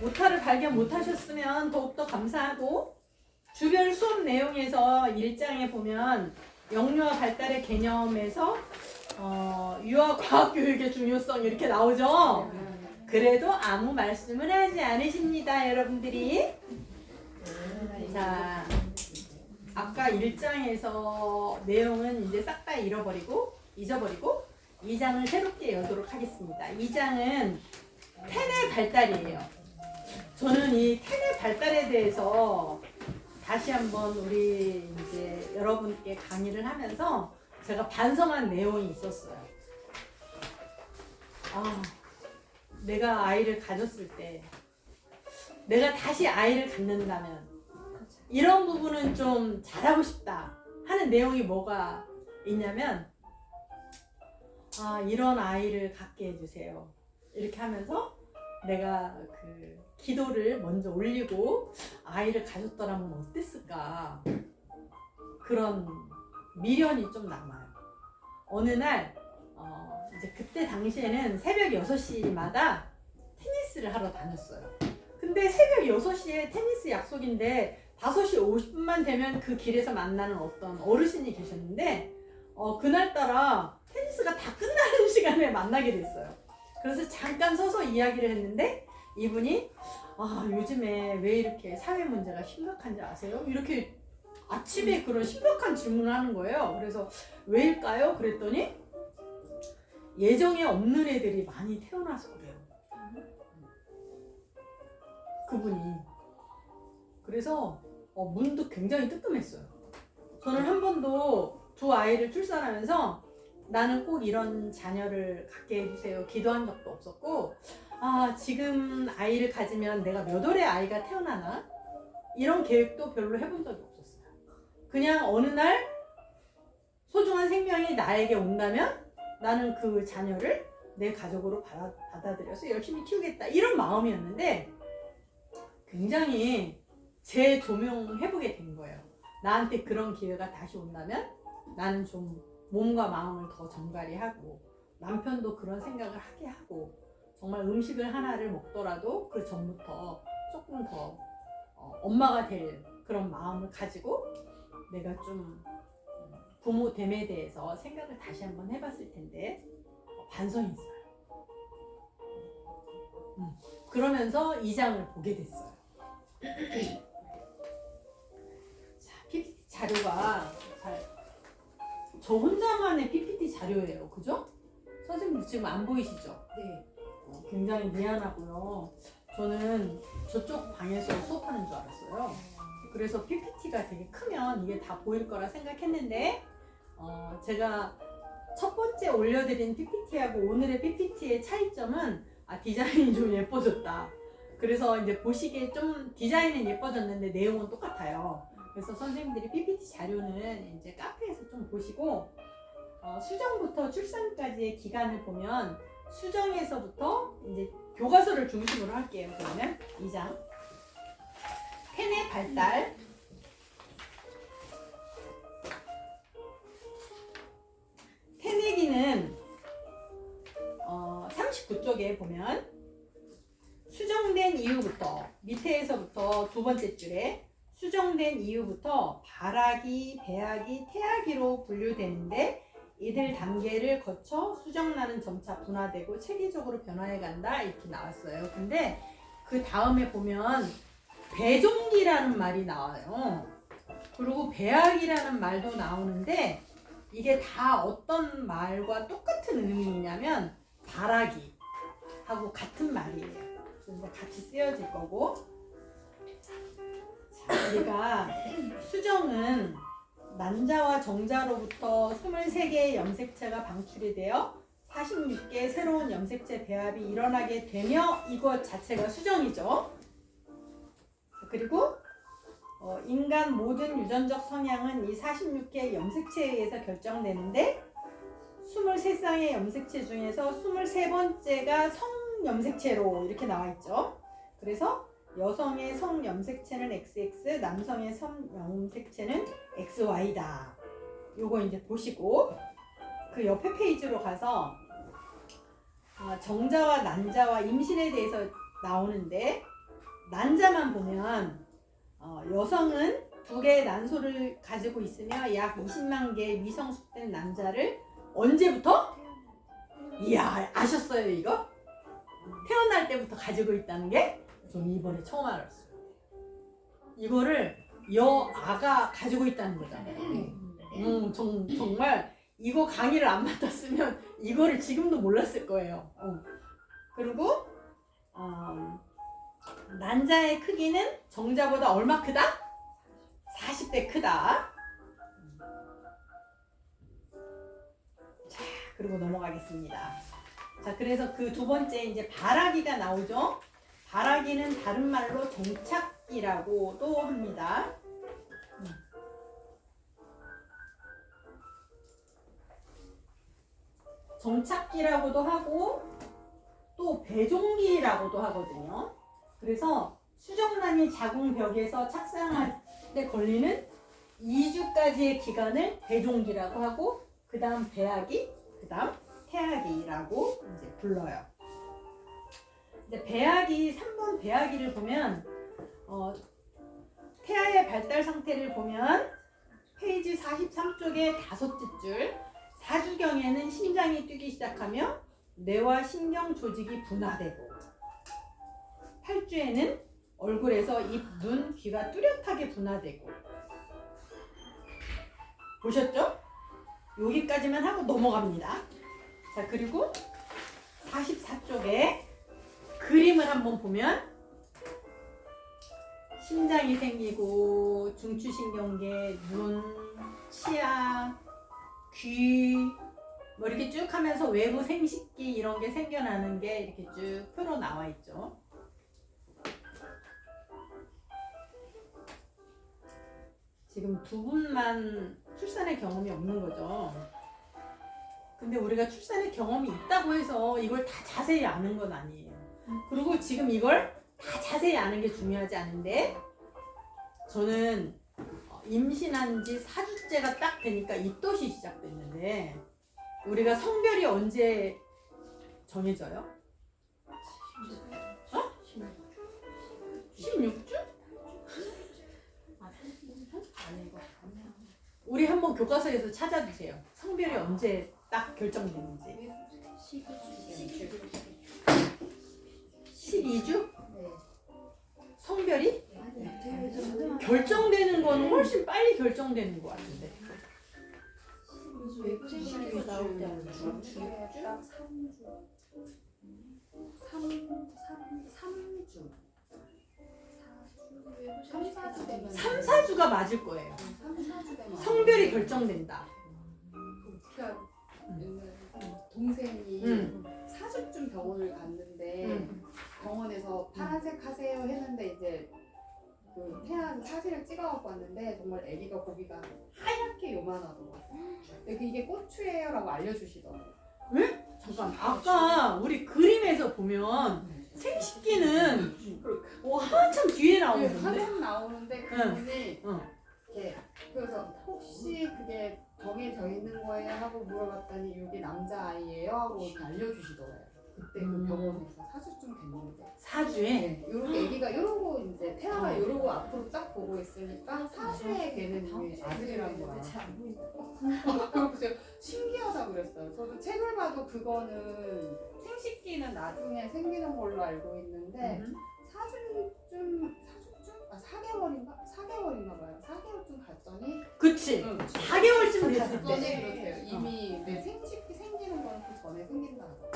오타를 발견 못하셨으면 더욱더 감사하고, 주별 수업 내용에서 1장에 보면 영유아 발달의 개념에서 유아 과학 교육의 중요성 이렇게 나오죠. 그래도 아무 말씀을 하지 않으십니다, 여러분들이. 자, 아까 1장에서 내용은 이제 싹 다 잊어버리고 2장을 새롭게 여도록 하겠습니다. 2장은 태내 발달이에요. 저는 이 태내 발달에 대해서 다시 한번 우리 이제 여러분께 강의를 하면서 제가 반성한 내용이 있었어요. 내가 아이를 가졌을 때 내가 다시 아이를 갖는다면 이런 부분은 좀 잘하고 싶다 하는 내용이 뭐가 있냐면, 이런 아이를 갖게 해주세요. 이렇게 하면서 내가 그 기도를 먼저 올리고 아이를 가졌더라면 어땠을까, 그런 미련이 좀 남아요. 어느 날 이제 그때 당시에는 새벽 6시마다 테니스를 하러 다녔어요. 근데 새벽 6시에 테니스 약속인데 5시 50분만 되면 그 길에서 만나는 어떤 어르신이 계셨는데 그날따라 테니스가 다 끝나는 시간에 만나게 됐어요. 그래서 잠깐 서서 이야기를 했는데 이분이 요즘에 왜 이렇게 사회 문제가 심각한지 아세요? 이렇게 아침에 그런 심각한 질문을 하는 거예요. 그래서 왜일까요? 그랬더니 예정에 없는 애들이 많이 태어나서 그래요. 그분이. 그래서 문득 굉장히 뜨끔했어요. 저는 한 번도 두 아이를 출산하면서 나는 꼭 이런 자녀를 갖게 해주세요 기도한 적도 없었고, 지금 아이를 가지면 내가 몇 월에 아이가 태어나나 이런 계획도 별로 해본 적이 없었어요. 그냥 어느 날 소중한 생명이 나에게 온다면 나는 그 자녀를 내 가족으로 받아들여서 열심히 키우겠다, 이런 마음이었는데 굉장히 재조명해보게 된 거예요. 나한테 그런 기회가 다시 온다면 나는 좀 몸과 마음을 더 정갈히 하고, 남편도 그런 생각을 하게 하고, 정말 음식을 하나를 먹더라도 그 전부터 조금 더 엄마가 될 그런 마음을 가지고 내가 좀 부모됨에 대해서 생각을 다시 한번 해봤을 텐데 반성이 있어요. 그러면서 2장을 보게 됐어요. 자, PPT 자료가 저 혼자만의 PPT 자료예요. 그죠? 선생님 지금 안 보이시죠? 네. 굉장히 미안하고요. 저는 저쪽 방에서 수업하는 줄 알았어요. 그래서 PPT가 되게 크면 이게 다 보일 거라 생각했는데 제가 첫 번째 올려드린 PPT하고 오늘의 PPT의 차이점은 디자인이 좀 예뻐졌다. 그래서 이제 보시기에 좀 디자인은 예뻐졌는데 내용은 똑같아요. 그래서 선생님들이 PPT 자료는 이제 카페에서 좀 보시고, 수정부터 출산까지의 기간을 보면 수정에서부터 이제 교과서를 중심으로 할게요. 그러면 2장 태내 발달. 태내기는 39쪽에 보면 수정된 이후부터, 밑에서부터 두 번째 줄에 수정된 이후부터 발아기, 배아기, 태아기로 분류되는데 이들 단계를 거쳐 수정란은 점차 분화되고 체계적으로 변화해 간다, 이렇게 나왔어요. 근데 그 다음에 보면 배종기라는 말이 나와요. 그리고 배아기라는 말도 나오는데 이게 다 어떤 말과 똑같은 의미냐면 발아기하고 같은 말이에요. 그래서 같이 쓰여질 거고, 자, 우리가 수정은 난자와 정자로부터 23개의 염색체가 방출이 되어 46개의 새로운 염색체 배합이 일어나게 되며 이것 자체가 수정이죠. 그리고 인간 모든 유전적 성향은 이 46개의 염색체에 의해서 결정되는데 23쌍의 염색체 중에서 23번째가 성염색체로 이렇게 나와 있죠. 그래서 여성의 성염색체는 XX, 남성의 성염색체는 XY다. 요거 이제 보시고 그 옆에 페이지로 가서 정자와 난자와 임신에 대해서 나오는데 난자만 보면 여성은 2개의 난소를 가지고 있으며 약 20만 개의 미성숙된 난자를 언제부터? 이야, 아셨어요 이거? 태어날 때부터 가지고 있다는 게 전 이번에 처음 알았어요. 이거를 여아가 가지고 있다는 거잖아요. 정말 이거 강의를 안 맡았으면 이거를 지금도 몰랐을 거예요. 그리고 난자의 크기는 정자보다 얼마 크다? 40배 크다. 자, 그리고 넘어가겠습니다. 자, 그래서 그 두 번째 이제 발아기가 나오죠. 발아기는 다른 말로 종착기라고도 합니다. 정착기라고도 하고 또 배종기라고도 하거든요. 그래서 수정란이 자궁벽에서 착상할 때 걸리는 2주까지의 기간을 배종기라고 하고 그 다음 배아기, 그 다음 태아기라고 이제 불러요. 이제 배아기, 3번 배아기를 보면 태아의 발달 상태를 보면 페이지 43쪽의 5째 줄 4주경에는 심장이 뛰기 시작하며 뇌와 신경 조직이 분화되고 8주에는 얼굴에서 입, 눈, 귀가 뚜렷하게 분화되고 보셨죠? 여기까지만 하고 넘어갑니다. 자, 그리고 44쪽에 그림을 한번 보면 심장이 생기고 중추신경계, 눈, 치아, 귀 뭐 이렇게 쭉 하면서 외부 생식기 이런 게 생겨나는 게 이렇게 쭉 표로 나와 있죠. 지금 두 분만 출산의 경험이 없는 거죠. 근데 우리가 출산의 경험이 있다고 해서 이걸 다 자세히 아는 건 아니에요. 그리고 지금 이걸 다 자세히 아는 게 중요하지 않은데 저는 임신한 지 4주째가 딱 되니까 입덧이 시작됐는데 우리가 성별이 언제 정해져요? 16주? 우리 한번 교과서에서 찾아주세요. 성별이 언제 딱 결정되는지. 12주? 성별이? 결정되는 거는 훨씬 빨리 결정되는 것 같은데. 외부 생식이 나올 때 아니에요? 3주. 3, 4주 되면 3, 4주가 맞을 거예요. 3, 4주 되면 성별이 결정된다. 동생이 4주쯤 병원을 갔는데 병원에서 파란색 하세요 했는데 이제 그 태아는 사진을 찍어갖고 왔는데 정말 아기가 고기가 하얗게 요만하더라고요. 근데 이게 고추예요 라고 알려주시더라고요. 잠깐, 아까 우리 그림에서 보면 생식기는 한참 뒤에 나오는데. 한참 나오는데 그분이 이렇게 그래서 혹시 그게 정해져 있는 거예요 하고 물어봤더니 이게 남자아이예요 하고 이렇게 알려주시더라고요. 그때 그 병원에서 4주쯤 됐는데 4주에? 네, 요렇게 애기가 요러고 이제 태아가 요러고 앞으로 딱 보고 있으니까 4주에 걔는 이미 아들이란 거야. 그래서 제가 신기하다 그랬어요. 저도 책을 봐도 그거는 생식기는 나중에 생기는 걸로 알고 있는데 4주쯤 4개월인가? 4개월인가 봐요. 4개월쯤 갔더니 그치. 4개월쯤 됐을 갔더니 때. 그렇대요. 이미 내 생식기 생기는 거는 그 전에 생긴다고.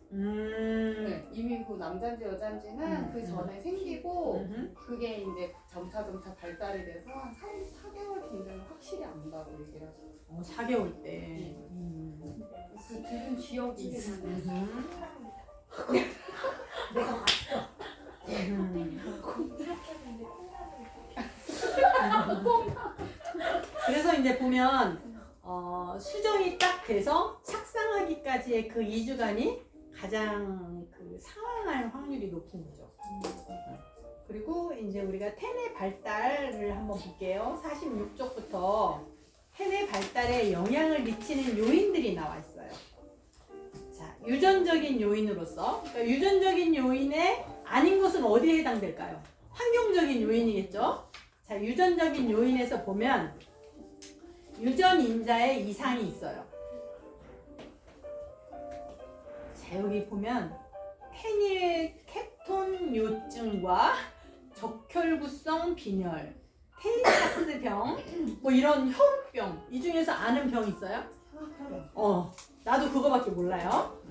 네, 이미 그 남자인지 여자인지는 그 전에 생기고 그게 이제 점차 발달이 돼서 한 4개월 뒤면 확실히 안다고 얘기를 하시더라고요. 4개월 때. 그 들은 기억이 있어요. 내가 봤어. 그래서 이제 보면 수정이 딱 돼서 착상하기까지의 그 2주간이 가장 그 상황할 확률이 높은 거죠. 그리고 이제 우리가 태내 발달을 한번 볼게요. 46쪽부터 태내 발달에 영향을 미치는 요인들이 나와 있어요. 자, 유전적인 요인으로서, 그러니까 유전적인 요인에 아닌 것은 어디에 해당될까요? 환경적인 요인이겠죠. 자, 유전적인 요인에서 보면 유전인자에 이상이 있어요. 자, 여기 보면 페닐케톤요증과 적혈구성 빈혈, 테이사스병, 뭐 이런 혈우병, 이 중에서 아는 병 있어요? 나도 그거밖에 몰라요.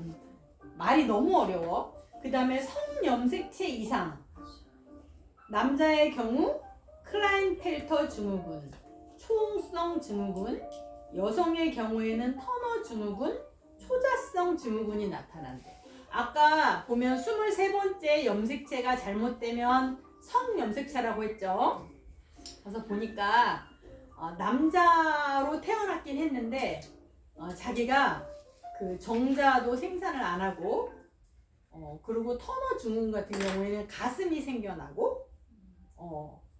말이 너무 어려워. 그 다음에 성염색체 이상. 남자의 경우 클라인펠터 증후군, 초홍성 증후군, 여성의 경우에는 터너 증후군, 초자성 증후군이 나타난대. 아까 보면 23번째 염색체가 잘못되면 성염색체라고 했죠. 그래서 보니까 남자로 태어났긴 했는데 자기가 그 정자도 생산을 안 하고 그리고 터너 증후군 같은 경우에는 가슴이 생겨나고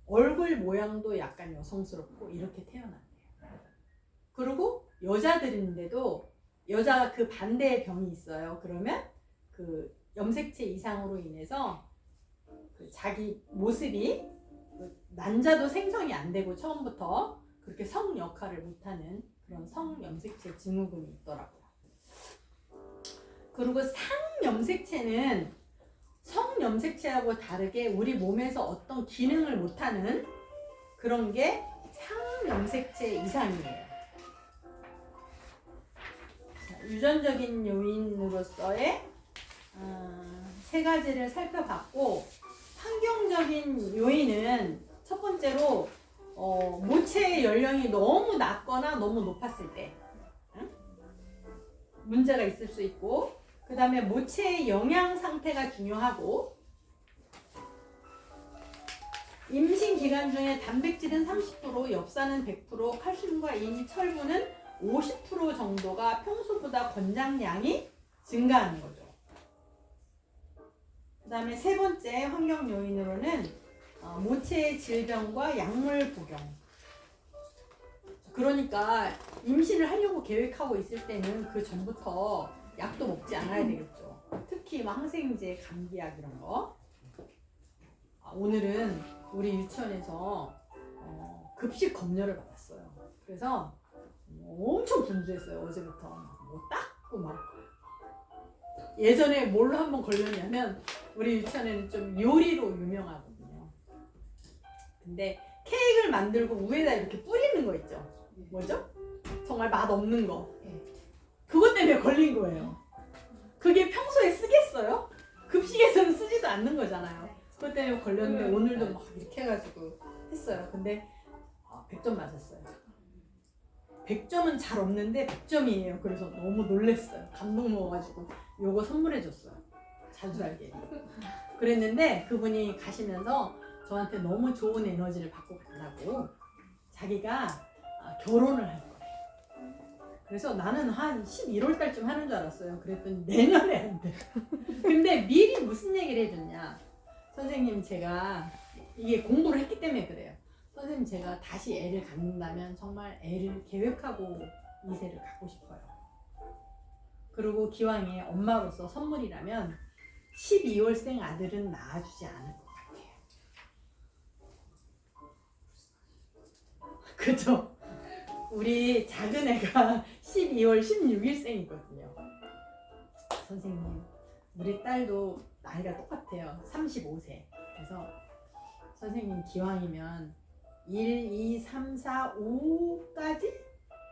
얼굴 모양도 약간 여성스럽고 이렇게 태어난대요. 그리고 여자들인데도 여자가 그 반대의 병이 있어요. 그러면 그 염색체 이상으로 인해서 그 자기 모습이 남자도 생성이 안 되고 처음부터 그렇게 성 역할을 못하는 그런 성염색체 증후군이 있더라고요. 그리고 상염색체는 성염색체하고 다르게 우리 몸에서 어떤 기능을 못하는 그런 게 상염색체 이상이에요. 자, 유전적인 요인으로서의 세 가지를 살펴봤고, 환경적인 요인은 첫 번째로 모체의 연령이 너무 낮거나 너무 높았을 때 문제가 있을 수 있고, 그 다음에 모체의 영양 상태가 중요하고, 임신 기간 중에 단백질은 30%, 엽산은 100%, 칼슘과 인, 철분은 50% 정도가 평소보다 권장량이 증가하는 거죠. 그 다음에 세 번째 환경 요인으로는 모체의 질병과 약물 복용. 그러니까 임신을 하려고 계획하고 있을 때는 그 전부터 약도 먹지 않아야 되겠죠. 특히 뭐 항생제, 감기약 이런 거. 오늘은 우리 유치원에서 급식 검열을 받았어요. 그래서 엄청 분주했어요. 어제부터 뭐 닦고 막. 예전에 뭘로 한번 걸렸냐면 우리 유치원에는 좀 요리로 유명하거든요. 근데 케이크를 만들고 위에다 이렇게 뿌리는 거 있죠. 뭐죠? 정말 맛 없는 거. 그것 때문에 걸린 거예요. 그게 평소에 쓰겠어요? 급식에서는 쓰지도 않는 거잖아요. 그것 때문에 걸렸는데 오늘도 막 이렇게 해가지고 했어요. 근데 100점 맞았어요. 100점은 잘 없는데 100점이에요. 그래서 너무 놀랬어요. 감동 먹어가지고 요거 선물해줬어요. 자주 알게. 그랬는데 그분이 가시면서 저한테 너무 좋은 에너지를 받고 간다고, 자기가 결혼을 할 거예요. 그래서 나는 한 11월 달쯤 하는 줄 알았어요. 그랬더니 내년에 한대. 근데 미리 무슨 얘기를 해줬냐. 선생님, 제가 이게 공부를 했기 때문에 그래요. 선생님, 제가 다시 애를 갖는다면 정말 애를 계획하고 이세를 갖고 싶어요. 그리고 기왕에 엄마로서 선물이라면 12월생 아들은 낳아주지 않을 것 같아요. 그죠? 우리 작은 애가 12월 16일생이거든요. 선생님, 우리 딸도 나이가 똑같아요. 35세. 그래서 선생님, 기왕이면 1, 2, 3, 4, 5까지?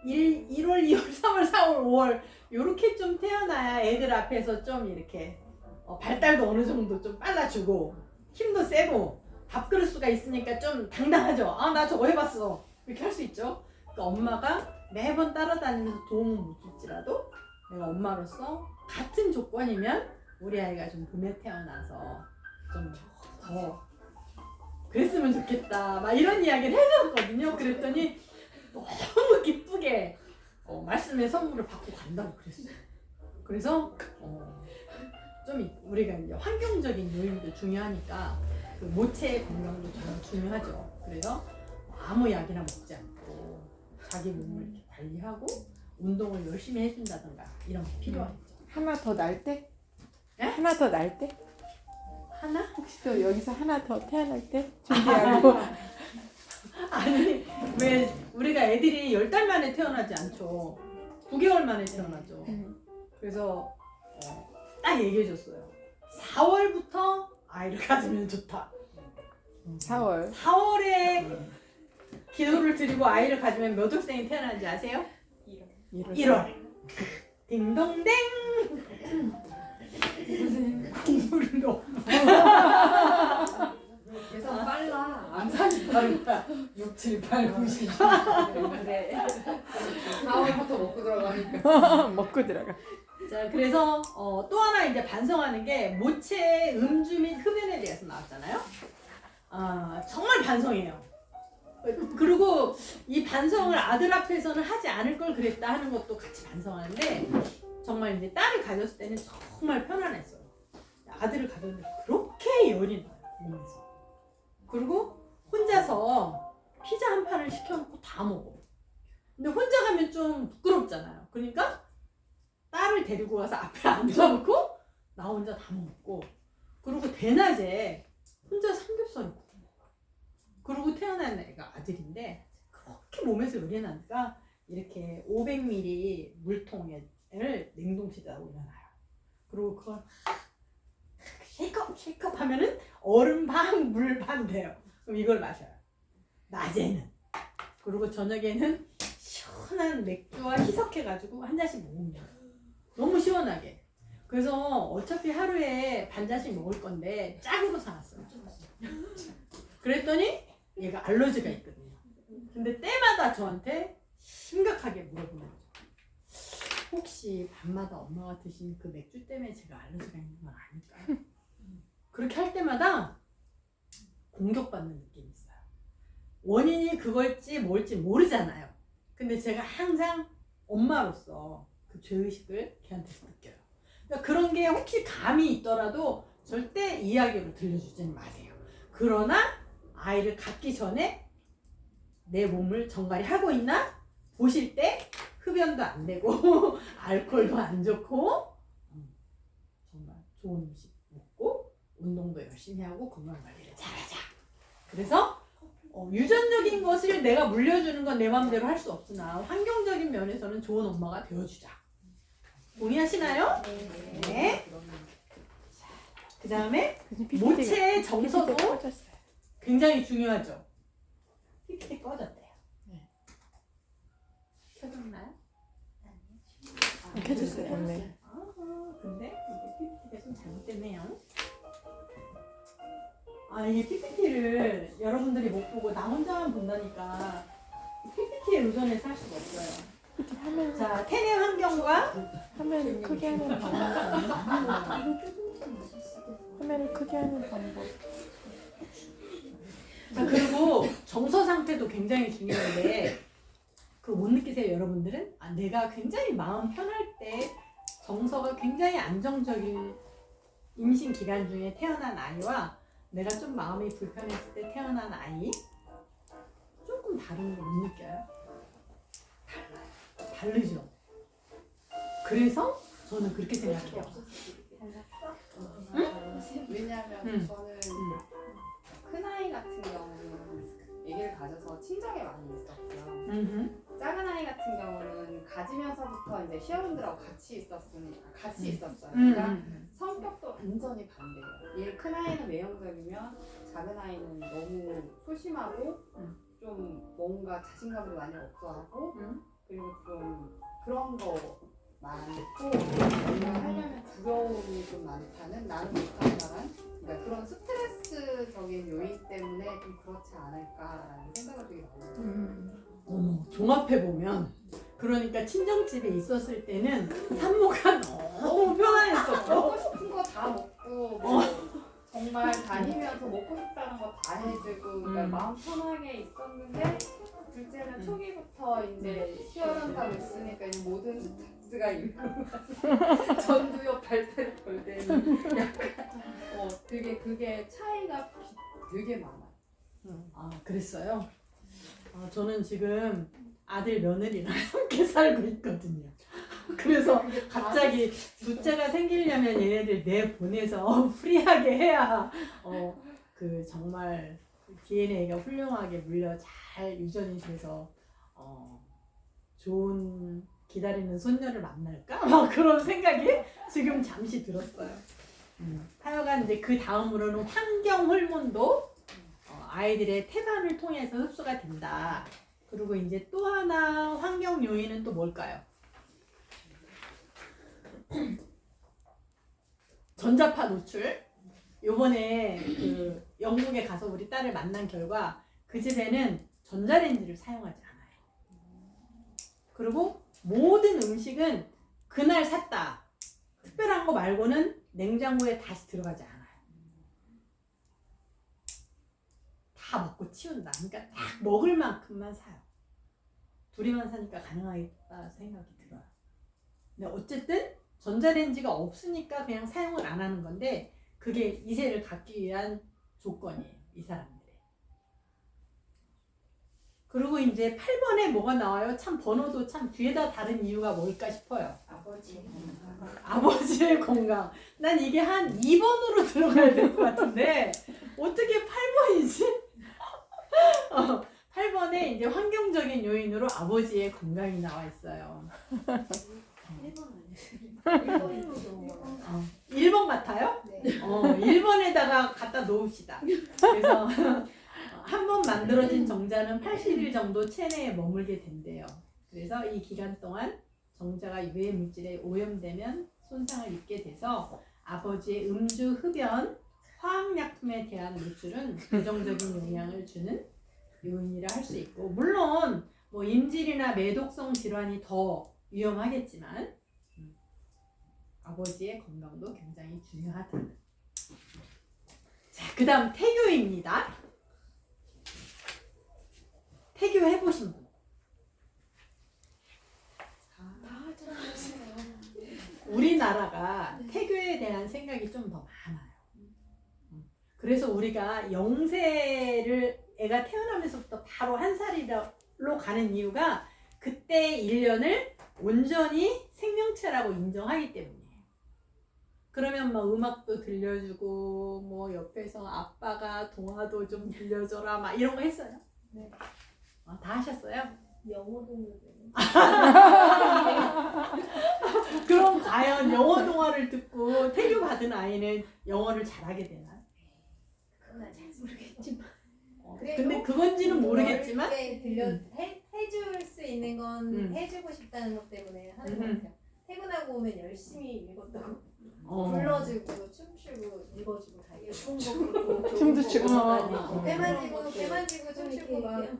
1월, 2월, 3월, 4월, 5월 요렇게 좀 태어나야 애들 앞에서 좀 이렇게 발달도 어느 정도 좀 빨라지고 힘도 세고 밥그릇 수가 있으니까 좀 당당하죠. 나 저거 해봤어. 이렇게 할 수 있죠. 그러니까 엄마가 매번 따라다니면서 도움을 못 줄지라도 내가 엄마로서 같은 조건이면 우리 아이가 좀 봄에 태어나서 좀 더 그랬으면 좋겠다, 막 이런 이야기를 해줬거든요. 그랬더니 너무 기쁘게 말씀의 선물을 받고 간다고 그랬어요. 그래서 좀 우리가 이제 환경적인 요인도 중요하니까 그 모체의 건강도 정말 중요하죠. 그래서 아무 약이나 먹지 않고 자기 몸을 이렇게 관리하고 운동을 열심히 해준다든가 이런 게 필요하겠죠. 하나 더 날 때? 에? 하나 더 날 때? 하나? 혹시 또 여기서 하나 더 태어날 때 준비하고. 아니 왜 우리가 애들이 10달 만에 태어나지 않죠. 9개월 만에 태어나죠. 그래서 딱 얘기해줬어요. 4월부터 아이를 가지면 좋다. 4월. 4월에 기도를 드리고 아이를 가지면 몇 월생이 태어나는지 아세요? 1월. 딩동댕. 무슨 공부를 너무 계산 빨라. 암산이 빨라. 6, 7, 8, 9, 10. 그래. 4월부터 먹고 들어가니까. 먹고 들어가. 자, 그래서 또 하나 이제 반성하는 게 모체 음주 및 흡연에 대해서 나왔잖아요. 정말 반성해요. 그리고 이 반성을 아들 앞에서는 하지 않을 걸 그랬다 하는 것도 같이 반성하는데 정말 이제 딸을 가졌을 때는 정말 편안했어요. 아들을 가졌는데 그렇게 열이 나요. 몸에서. 그리고 혼자서 피자 한 판을 시켜놓고 다 먹어. 근데 혼자 가면 좀 부끄럽잖아요. 그러니까 딸을 데리고 가서 앞에 앉혀놓고 나 혼자 다 먹고 그리고 대낮에 혼자 삼겹살 먹고 그리고 태어난 애가 아들인데 그렇게 몸에서 열이 나니까 이렇게 500ml 물통을 냉동실에다 올려놔요. 그리고 그걸 쉐이크업 하면은 얼음 반, 물 반 돼요. 그럼 이걸 마셔요. 낮에는. 그리고 저녁에는 시원한 맥주와 희석해가지고 한 잔씩 먹으면 너무 시원하게. 그래서 어차피 하루에 반 잔씩 먹을 건데 짝으로 사놨어요. 그랬더니 얘가 알러지가 있거든요. 근데 때마다 저한테 심각하게 물어보는 거죠. 혹시 밤마다 엄마가 드신 그 맥주 때문에 제가 알러지가 있는 건 아닐까요? 그렇게 할 때마다 공격받는 느낌이 있어요. 원인이 그걸지 뭘지 모르잖아요. 근데 제가 항상 엄마로서 그 죄의식을 걔한테서 느껴요. 그러니까 그런 게 혹시 감이 있더라도 절대 이야기로 들려주지는 마세요. 그러나 아이를 갖기 전에 내 몸을 정갈히 하고 있나 보실 때 흡연도 안 되고 알코올도 안 좋고 정말 좋은 음식 먹고 운동도 열심히 하고 건강관리를 잘하자. 그래서 유전적인 것을 내가 물려주는 건 내 마음대로 할 수 없으나 환경적인 면에서는 좋은 엄마가 되어주자. 동의하시나요? 네. 그 다음에 모체의 정서도 굉장히 중요하죠. PPT 꺼졌대요. 네. 켜졌나요? 켜졌어요. 네. 근데 이게 PPT가 좀 잘못됐네요. 이게 PPT를 여러분들이 못 보고 나 혼자만 본다니까 PPT에 의존해서 할 수가 없어요. 화면 자, 태내 환경과 화면을 크게 하는 방법. 화면을 크게 하는 방법. 자, 그리고 정서 상태도 굉장히 중요한데 그거 못 느끼세요, 여러분들은? 내가 굉장히 마음 편할 때 정서가 굉장히 안정적인 임신 기간 중에 태어난 아이와 내가 좀 마음이 불편했을 때 태어난 아이 조금 다른 거 못 느껴요? 달라요. 다르죠? 그래서 저는 그렇게 생각해요. 왜냐하면 저는 큰아이 같은 경우는 아기를 가져서 친정에 많이 있었고요. 작은 아이 같은 경우는 가지면서부터 이제 시어른들하고 같이 있었어요. 그러니까 성격도 완전히 반대예요. 얘 큰 아이는 외형적이면 작은 아이는 너무 소심하고 좀 뭔가 자신감을 많이 없어하고 그리고 좀 그런 거 많고 뭔가 하려면 두려움이 좀 많다는 나는 못한다는 그러니까 그런 스트레스적인 요인 때문에 좀 그렇지 않을까라는 생각을 되게 많이 해요. 종합해보면 그러니까 친정집에 있었을 때는 산모가 너무 편안했었고 먹고 싶은 거 다 먹고 뭐 정말 다니면서 먹고 싶다는 거 다 해주고 그러니까 마음 편하게 있었는데 둘째는 초기부터 이제 시어른다고 있으니까 이제 모든 스트레스가 있고 전두엽 발달이 덜 되는 약간 되게 그게 차이가 되게 많아요. 그랬어요? 저는 지금 아들 며느리랑 함께 살고 있거든요. 그래서 갑자기 둘째가 생기려면 얘네들 내 보내서 프리하게 해야 그 정말 DNA가 훌륭하게 물려 잘 유전이 돼서 좋은 기다리는 손녀를 만날까? 막 그런 생각이 지금 잠시 들었어요. 하여간 이제 그 다음으로는 환경 호르몬도 아이들의 태반을 통해서 흡수가 된다. 그리고 이제 또 하나 환경 요인은 또 뭘까요? 전자파 노출. 요번에 그 영국에 가서 우리 딸을 만난 결과 그 집에는 전자레인지를 사용하지 않아요. 그리고 모든 음식은 그날 샀다. 특별한 거 말고는 냉장고에 다시 들어가지 않아요. 다 먹고 치운다. 그러니까 딱 먹을 만큼만 사요. 둘이만 사니까 가능하겠다 생각이 들어요. 근데 어쨌든 전자레인지가 없으니까 그냥 사용을 안 하는 건데 그게 2세를 갖기 위한 조건이에요. 이 사람들의. 그리고 이제 8번에 뭐가 나와요? 참 번호도 참 뒤에다 다른 이유가 뭘까 싶어요. 아버지의 건강. 난 이게 한 2번으로 들어가야 될 것 같은데 어떻게 8번이지? 8번에 이제 환경적인 요인으로 아버지의 건강이 나와 있어요. 1번 같아요? 네. 1번에다가 갖다 놓읍시다. 그래서 한 번 만들어진 정자는 80일 정도 체내에 머물게 된대요. 그래서 이 기간 동안 정자가 유해 물질에 오염되면 손상을 입게 돼서 아버지의 음주, 흡연, 화학약품에 대한 노출은 부정적인 영향을 주는 요인이라 할 수 있고, 물론 뭐 임질이나 매독성 질환이 더 위험하겠지만 아버지의 건강도 굉장히 중요하다. 자, 그 다음 태교입니다. 태교 해보신 분? 우리나라가 태교에 대한 생각이 좀 더 많아요. 그래서 우리가 영세를 애가 태어나면서부터 바로 1살로 가는 이유가 그때 1년을 온전히 생명체라고 인정하기 때문이에요. 그러면 막 음악도 들려주고 뭐 옆에서 아빠가 동화도 좀 들려줘라 막 이런 거 했어요? 네. 다 하셨어요? 영어 동물. 그럼 과연 영어 동화를 듣고 태교 받은 아이는 영어를 잘하게 되나요? 그건 잘 모르겠지만. 근데 그건지는 모르겠지만 해줄 수 있는 건 해주고 싶다는 것 때문에 하는 것 같아요. 퇴근하고 오면 열심히 읽었다고 불러주고 춤추고 읽어주고 다 예쁜 거 그렇고 춤도 추고. 배 만지고 춤추고 막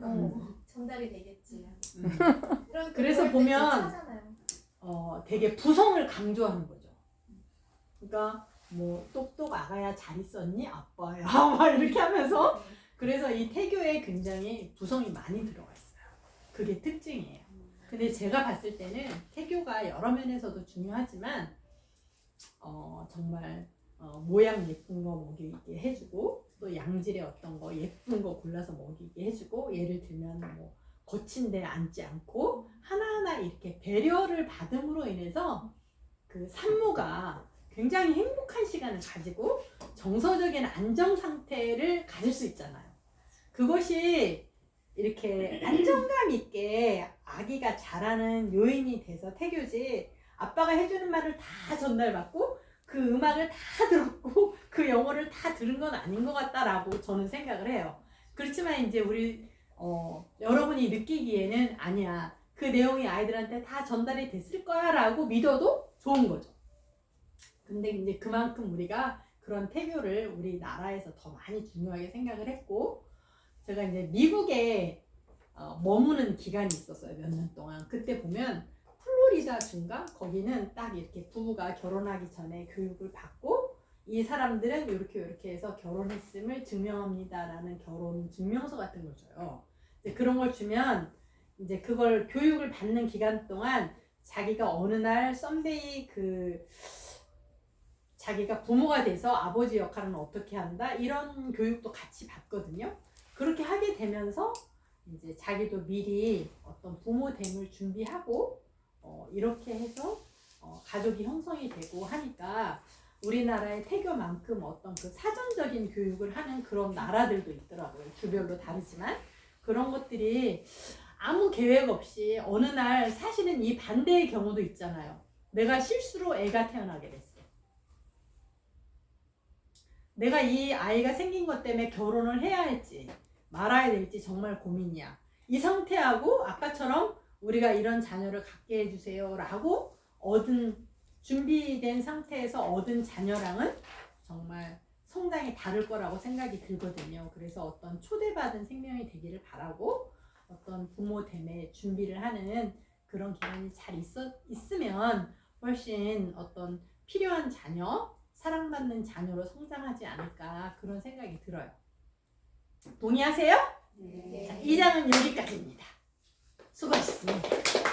전달이 되겠지. 그래서 보면 되게 부성을 강조하는 거죠. 그러니까 뭐 똑똑 아가야 잘 있었니? 아빠야 막 이렇게 하면서 그래서 이 태교에 굉장히 부성이 많이 들어가 있어요. 그게 특징이에요. 근데 제가 봤을 때는 태교가 여러 면에서도 중요하지만 정말 모양 예쁜 거 먹이게 해주고 또 양질의 어떤 거 예쁜 거 골라서 먹이게 해주고 예를 들면 뭐 거친 데 앉지 않고 하나하나 이렇게 배려를 받음으로 인해서 그 산모가 굉장히 행복한 시간을 가지고 정서적인 안정 상태를 가질 수 있잖아요. 그것이 이렇게 안정감 있게 아기가 자라는 요인이 돼서 태교지 아빠가 해주는 말을 다 전달받고 그 음악을 다 들었고 그 영어를 다 들은 건 아닌 것 같다라고 저는 생각을 해요. 그렇지만 이제 우리 여러분이 느끼기에는 아니야 그 내용이 아이들한테 다 전달이 됐을 거야 라고 믿어도 좋은 거죠. 근데 이제 그만큼 우리가 그런 태교를 우리나라에서 더 많이 중요하게 생각을 했고 제가 이제 미국에 머무는 기간이 있었어요. 몇 년 동안. 그때 보면 플로리다 주인가 거기는 딱 이렇게 부부가 결혼하기 전에 교육을 받고 이 사람들은 이렇게 해서 결혼했음을 증명합니다라는 결혼 증명서 같은 걸 줘요. 이제 그런 걸 주면 이제 그걸 교육을 받는 기간 동안 자기가 어느 날 썸데이 자기가 부모가 돼서 아버지 역할은 어떻게 한다 이런 교육도 같이 받거든요. 그렇게 하게 되면서 이제 자기도 미리 어떤 부모됨을 준비하고 이렇게 해서 가족이 형성이 되고 하니까 우리나라의 태교만큼 어떤 그 사전적인 교육을 하는 그런 나라들도 있더라고요. 주별로 다르지만 그런 것들이 아무 계획 없이 어느 날 사실은 이 반대의 경우도 있잖아요. 내가 실수로 애가 태어나게 됐어. 내가 이 아이가 생긴 것 때문에 결혼을 해야 할지 말아야 될지 정말 고민이야. 이 상태하고 아까처럼 우리가 이런 자녀를 갖게 해주세요 라고 준비된 상태에서 얻은 자녀랑은 정말 성장이 다를 거라고 생각이 들거든요. 그래서 어떤 초대받은 생명이 되기를 바라고 어떤 부모됨의 준비를 하는 그런 기간이 잘 있으면 훨씬 어떤 필요한 자녀, 사랑받는 자녀로 성장하지 않을까 그런 생각이 들어요. 동의하세요? 네. 자, 2장은 여기까지입니다. 수고하셨습니다.